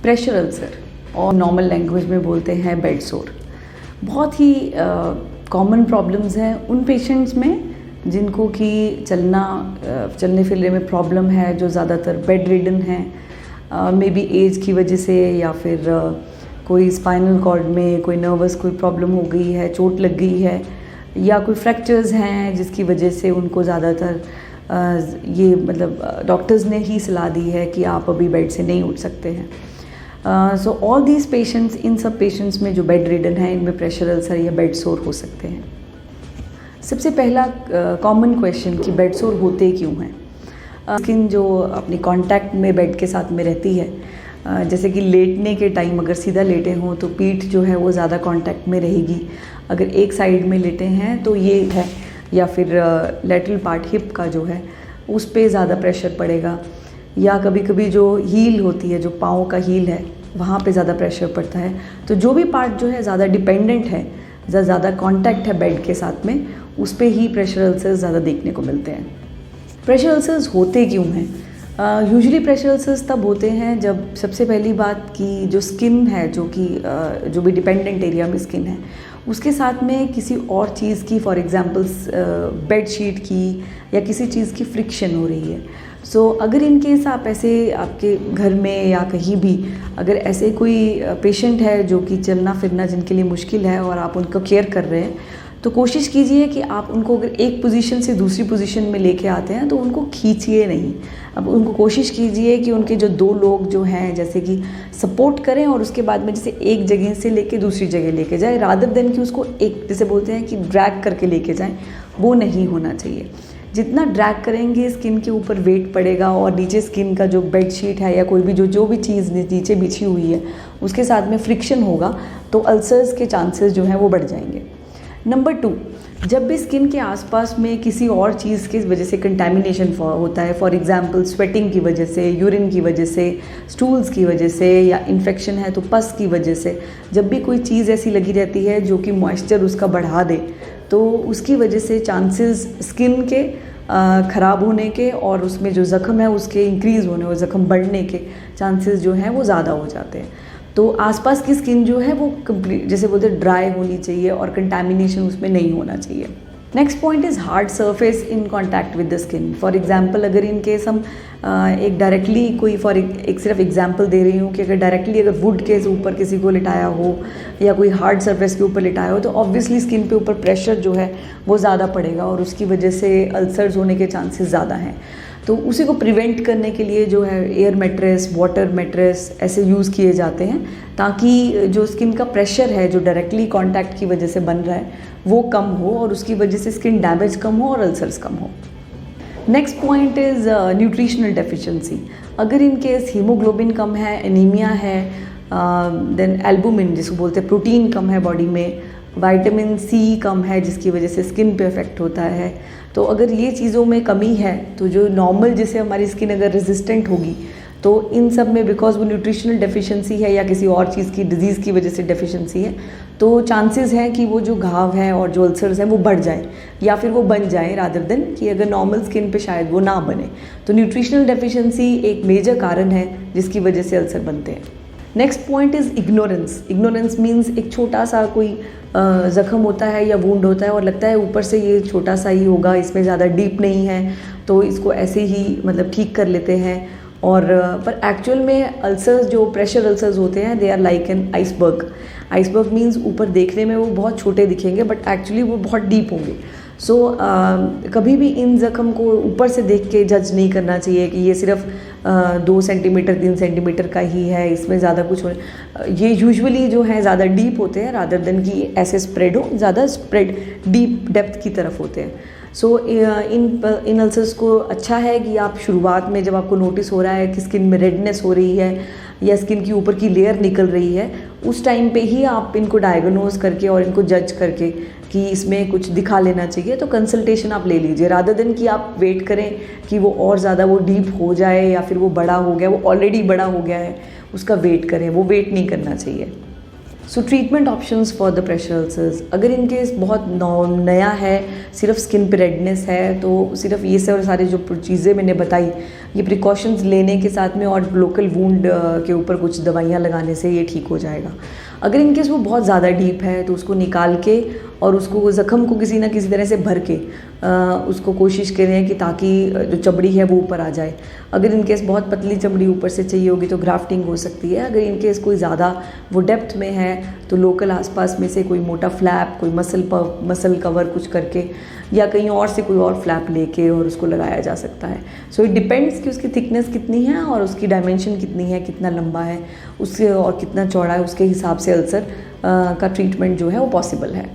Pressure ulcer और normal language में बोलते हैं बेड सोर, बहुत ही कॉमन प्रॉब्लम्स हैं उन पेशेंट्स में जिनको कि चलने फिरने में प्रॉब्लम है, जो ज़्यादातर बेड रिडन हैं, मे बी एज की वजह से या फिर कोई स्पाइनल कॉर्ड में कोई नर्वस कोई प्रॉब्लम हो गई है, चोट लग गई है, या कोई फ्रैक्चर्स हैं जिसकी वजह से उनको ज़्यादातर ये मतलब डॉक्टर्स ने ही सलाह दी है कि आप अभी बेड से नहीं उठ सकते हैं। सो ऑल दीज पेशेंट्स, इन सब पेशेंट्स में जो बेड रिडन है, इनमें प्रेशर अल्सर या बेड सोर हो सकते हैं। सबसे पहला कॉमन क्वेश्चन कि बेड सोर होते क्यों हैं। स्किन जो अपनी कांटेक्ट में बेड के साथ में रहती है, जैसे कि लेटने के टाइम अगर सीधा लेटे हों तो पीठ जो है वो ज़्यादा कांटेक्ट में रहेगी, अगर एक साइड में लेटे हैं तो ये है, या फिर लैटरल पार्ट हिप का जो है उस पे ज़्यादा प्रेशर पड़ेगा, या कभी कभी जो हील होती है, जो पाँव का हील है, वहाँ पे ज़्यादा प्रेशर पड़ता है। तो जो भी पार्ट जो है ज़्यादा डिपेंडेंट है, ज़्यादा कांटेक्ट है बेड के साथ में, उस पे ही प्रेशर अल्सर्स ज़्यादा देखने को मिलते हैं। प्रेशर अल्सर्स होते क्यों हैं? यूजुअली प्रेशर अल्सर्स तब होते हैं जब सबसे पहली बात कि जो स्किन है, जो भी डिपेंडेंट एरिया में स्किन है, उसके साथ में किसी और चीज़ की, फॉर एग्जांपल्स बेड शीट की या किसी चीज़ की फ्रिक्शन हो रही है। सो अगर इन केस आप ऐसे आपके घर में या कहीं भी अगर ऐसे कोई पेशेंट है जो कि चलना फिरना जिनके लिए मुश्किल है और आप उनको केयर कर रहे हैं, तो कोशिश कीजिए कि आप उनको अगर एक पोजीशन से दूसरी पोजीशन में लेके आते हैं तो उनको खींचिए नहीं। अब उनको कोशिश कीजिए कि उनके जो दो लोग जो हैं जैसे कि सपोर्ट करें और उसके बाद में जैसे एक जगह से लेके दूसरी जगह लेके जाए, रादर देन कि उसको एक जैसे बोलते हैं कि ड्रैग करके लेके जाएं, वो नहीं होना चाहिए। जितना ड्रैग करेंगे स्किन के ऊपर वेट पड़ेगा और नीचे स्किन का जो बेड शीट है या कोई भी जो भी चीज़ नीचे बिछी हुई है उसके साथ में फ्रिक्शन होगा तो अल्सर्स के चांसेस जो हैं वो बढ़ जाएंगे। नंबर 2, जब भी स्किन के आसपास में किसी और चीज़ की वजह से कंटेमिनेशन होता है, फॉर एग्जांपल स्वेटिंग की वजह से, यूरिन की वजह से, स्टूल्स की वजह से, या इन्फेक्शन है तो पस की वजह से, जब भी कोई चीज़ ऐसी लगी रहती है जो कि मॉइस्चर उसका बढ़ा दे, तो उसकी वजह से चांसेस स्किन के ख़राब होने के और उसमें जो ज़ख़म है उसके इंक्रीज़ होने और ज़ख़म बढ़ने के चांसेस जो हैं वो ज़्यादा हो जाते हैं। तो आसपास की स्किन जो है वो कंप्लीट जैसे बोलते हैं ड्राई होनी चाहिए और कंटामिनेशन उसमें नहीं होना चाहिए। Next point is hard surface in contact with the skin. For example अगर इन केस हम एक डायरेक्टली कोई एक सिर्फ एग्जांपल दे रही हूँ कि अगर डायरेक्टली अगर वुड के ऊपर किसी को लिटाया हो या कोई हार्ड सरफेस के ऊपर लिटाया हो तो ऑब्वियसली स्किन पे ऊपर प्रेशर जो है वो ज़्यादा पड़ेगा और उसकी वजह से अल्सर्स होने के चांसेस ज़्यादा हैं। तो उसी को प्रिवेंट करने के लिए जो है एयर मैट्रेस, वाटर मैट्रेस ऐसे यूज़ किए जाते हैं ताकि जो स्किन का प्रेशर है जो डायरेक्टली कांटेक्ट की वजह से बन रहा है वो कम हो और उसकी वजह से स्किन डैमेज कम हो और अल्सर्स कम हो। Next point is nutritional deficiency. अगर इन केस हीमोग्लोबिन कम है, एनीमिया है, देन एल्बुमिन जिसको बोलते हैं प्रोटीन कम है बॉडी में, विटामिन सी कम है जिसकी वजह से स्किन पे इफेक्ट होता है, तो अगर ये चीज़ों में कमी है तो जो नॉर्मल जैसे हमारी स्किन अगर रेजिस्टेंट होगी तो इन सब में बिकॉज वो न्यूट्रिशनल डेफिशिएंसी है या किसी और चीज़ की डिजीज़ की वजह से डेफिशिएंसी है तो चांसेस हैं कि वो जो घाव हैं और जो अल्सर्स हैं वो बढ़ जाए या फिर वो बन जाए रादर देन कि अगर नॉर्मल स्किन पे शायद वो ना बने। तो न्यूट्रिशनल डेफिशिएंसी एक मेजर कारण है जिसकी वजह से अल्सर बनते हैं। Next point is ignorance. Ignorance means एक छोटा सा कोई ज़ख़म होता है या वूंड होता है और लगता है ऊपर से ये छोटा सा ही होगा, इसमें ज़्यादा डीप नहीं है तो इसको ऐसे ही मतलब ठीक कर लेते हैं और पर एक्चुअल में अल्सर्स जो प्रेशर अल्सर्स होते हैं they are like an iceberg. Iceberg means ऊपर देखने में वो बहुत छोटे दिखेंगे बट एक्चुअली वो बहुत डीप होंगे। सो कभी भी इन ज़ख़म को ऊपर से देख के जज नहीं करना चाहिए कि ये सिर्फ 2 सेंटीमीटर 3 सेंटीमीटर का ही है, इसमें ज़्यादा कुछ हो। ये यूजुअली जो है ज़्यादा डीप होते हैं रादर देन कि ऐसे स्प्रेड हो, ज़्यादा स्प्रेड डीप डेप्थ की तरफ होते हैं। सो इन अल्सर्स को अच्छा है कि आप शुरुआत में जब आपको नोटिस हो रहा है कि स्किन में रेडनेस हो रही है या स्किन की ऊपर की लेयर निकल रही है उस टाइम पे ही आप इनको डायग्नोज करके और इनको जज करके कि इसमें कुछ दिखा लेना चाहिए तो कंसल्टेशन आप ले लीजिए रादर देन कि आप वेट करें कि वो और ज़्यादा वो डीप हो जाए या फिर वो बड़ा हो गया, वो ऑलरेडी बड़ा हो गया है उसका वेट करें, वो वेट नहीं करना चाहिए। सो treatment options for the pressure ulcers, अगर इन केस बहुत नया है, सिर्फ स्किन पे रेडनेस है, तो सिर्फ ये सब सारे जो चीज़ें मैंने बताई, ये प्रिकॉशंस लेने के साथ में और लोकल वूंड के ऊपर कुछ दवाइयाँ लगाने से ये ठीक हो जाएगा। अगर इन केस वो बहुत ज़्यादा डीप है तो उसको निकाल के और उसको ज़ख़म को किसी ना किसी तरह से भर के उसको कोशिश करें कि ताकि जो चमड़ी है वो ऊपर आ जाए। अगर इन केस बहुत पतली चमड़ी ऊपर से चाहिए होगी तो ग्राफ्टिंग हो सकती है। अगर इन केस कोई ज़्यादा वो डेप्थ में है तो लोकल आसपास में से कोई मोटा फ्लैप, कोई मसल कवर कुछ करके या कहीं और से कोई और फ्लैप लेके और उसको लगाया जा सकता है। सो इट डिपेंड्स कि उसकी थिकनेस कितनी है और उसकी डायमेंशन कितनी है, कितना लंबा है उससे और कितना चौड़ा है, उसके हिसाब से अल्सर का ट्रीटमेंट जो है वो पॉसिबल है।